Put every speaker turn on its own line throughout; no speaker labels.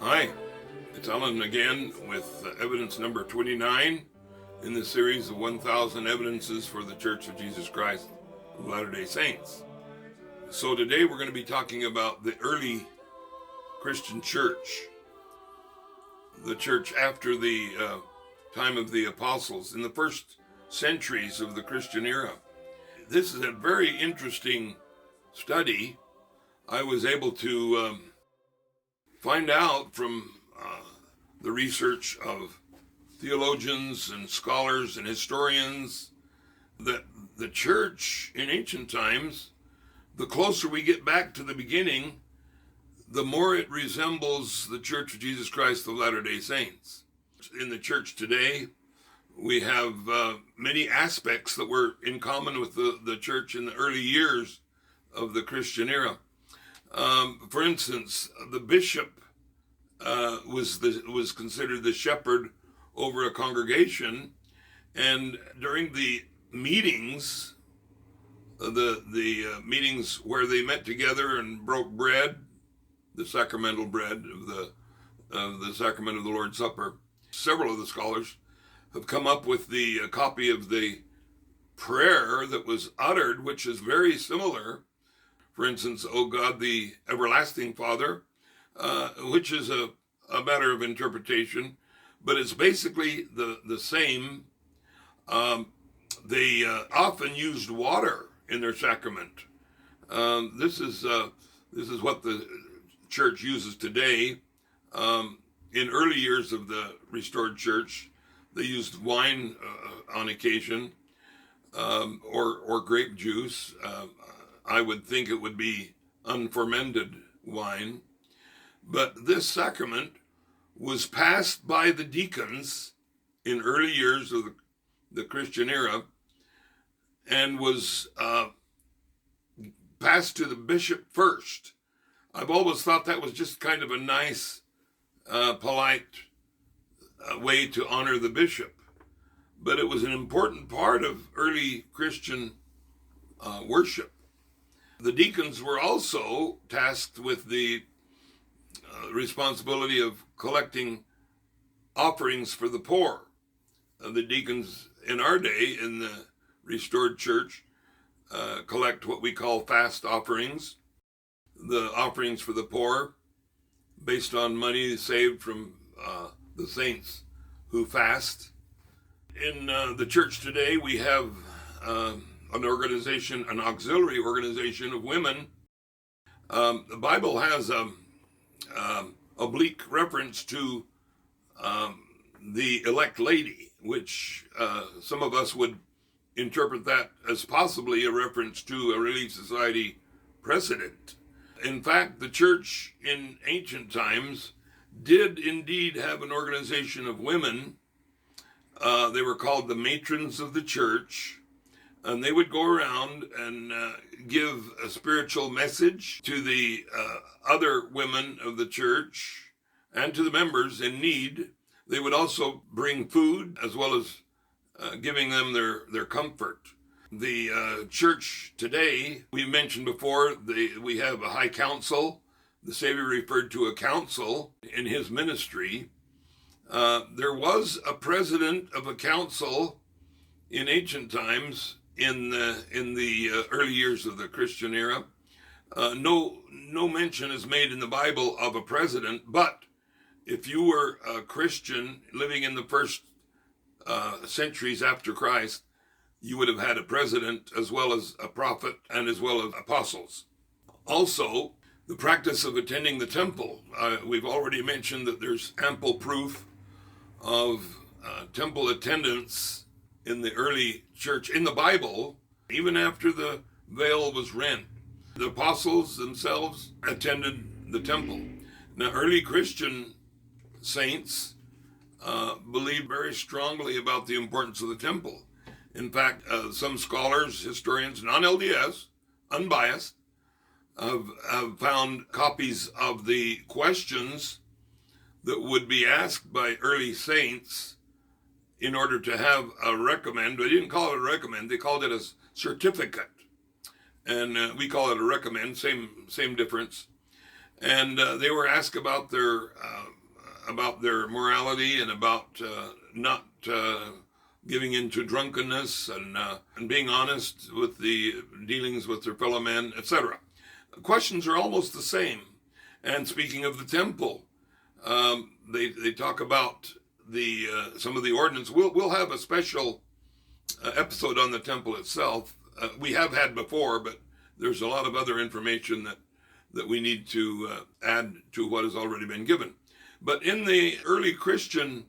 Hi, it's Allen again with evidence number 29 in the series of 1,000 Evidences for the Church of Jesus Christ of Latter-day Saints. So today we're going to be talking about the early Christian church, the church after the time of the apostles, in the first centuries of the Christian era. This is a very interesting study. I was able to find out from the research of theologians and scholars and historians that the church in ancient times, the closer we get back to the beginning, the more it resembles the Church of Jesus Christ of Latter-day Saints. In the church today, we have many aspects that were in common with the church in the early years of the Christian era. For instance, the bishop was considered the shepherd over a congregation, and during the meetings, the meetings where they met together and broke bread, the sacramental bread of the sacrament of the Lord's Supper, several of the scholars have come up with the copy of the prayer that was uttered, which is very similar. For instance, O God, the everlasting Father, which is a matter of interpretation, but it's basically the same. They often used water in their sacrament. This is what the church uses today. In early years of the restored church, they used wine on occasion, or grape juice. I would think it would be unfermented wine. But this sacrament was passed by the deacons in early years of the Christian era and was passed to the bishop first. I've always thought that was just kind of a nice, polite way to honor the bishop. But it was an important part of early Christian worship. The deacons were also tasked with the responsibility of collecting offerings for the poor. The deacons in our day in the restored church collect what we call fast offerings, the offerings for the poor, based on money saved from the saints who fast. In the church today, we have an organization, an auxiliary organization of women. The Bible has a oblique reference to the elect lady, which some of us would interpret that as possibly a reference to a Relief Society president. In fact, the church in ancient times did indeed have an organization of women. They were called the matrons of the church, and they would go around and give a spiritual message to the other women of the church and to the members in need. They would also bring food as well as giving them their comfort. The church today, we mentioned before, we have a high council. The Savior referred to a council in his ministry. There was a president of a council in ancient times in the early years of the Christian era. No mention is made in the Bible of a president, but if you were a Christian living in the first centuries after Christ, you would have had a president as well as a prophet and as well as apostles. Also, the practice of attending the temple. We've already mentioned that there's ample proof of temple attendance in the early church, in the Bible, even after the veil was rent. The apostles themselves attended the temple. Now, early Christian saints believed very strongly about the importance of the temple. In fact, some scholars, historians, non-LDS, unbiased, have found copies of the questions that would be asked by early saints in order to have a recommend. They didn't call it a recommend, they called it a certificate. And we call it a recommend, same difference. And they were asked about their about their morality and about not giving into drunkenness and being honest with the dealings with their fellow men, etc. Questions are almost the same. And speaking of the temple, they talk about the some of the ordinance. We'll have a special episode on the temple itself. We have had before, but there's a lot of other information that we need to add to what has already been given. But in the early Christian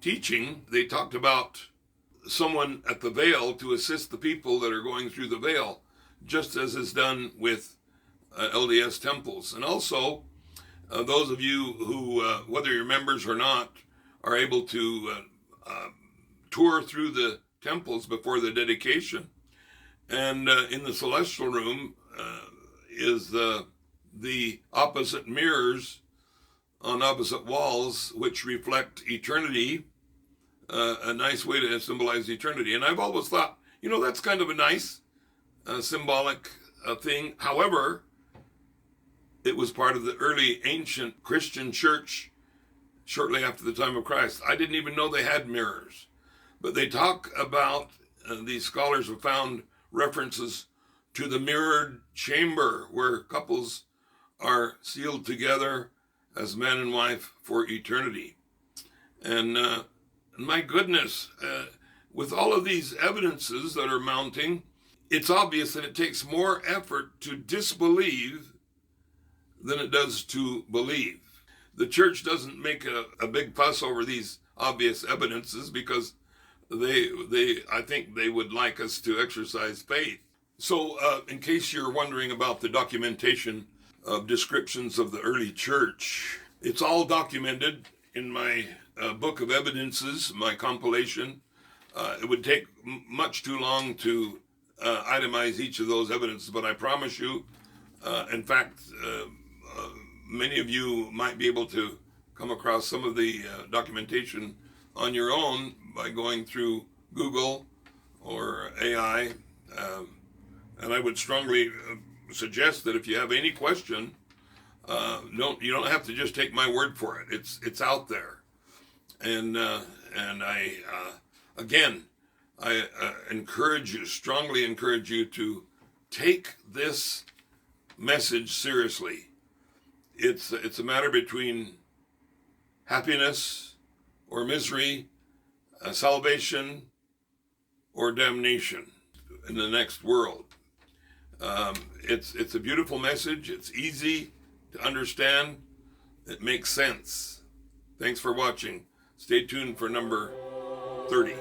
teaching, they talked about someone at the veil to assist the people that are going through the veil, just as is done with LDS temples. And also, those of you who, whether you're members or not, are able to tour through the temples before the dedication. And in the celestial room is the opposite mirrors on opposite walls, which reflect eternity, a nice way to symbolize eternity. And I've always thought, that's kind of a nice symbolic thing. However, it was part of the early ancient Christian church shortly after the time of Christ. I didn't even know they had mirrors. But they talk about, these scholars have found references to the mirrored chamber where couples are sealed together as man and wife for eternity. And my goodness, with all of these evidences that are mounting, it's obvious that it takes more effort to disbelieve than it does to believe. The church doesn't make a big fuss over these obvious evidences because I think they would like us to exercise faith. So in case you're wondering about the documentation of descriptions of the early church, it's all documented in my book of evidences, my compilation. It would take much too long to itemize each of those evidences, but I promise you, in fact, many of you might be able to come across some of the documentation on your own by going through Google or AI. And I would strongly suggest that if you have any question, you don't have to just take my word for it. It's out there. And I again, I strongly encourage you to take this message seriously. It's a matter between happiness or misery, salvation or damnation in the next world. It's a beautiful message. It's easy to understand. It makes sense. Thanks for watching. Stay tuned for number 30.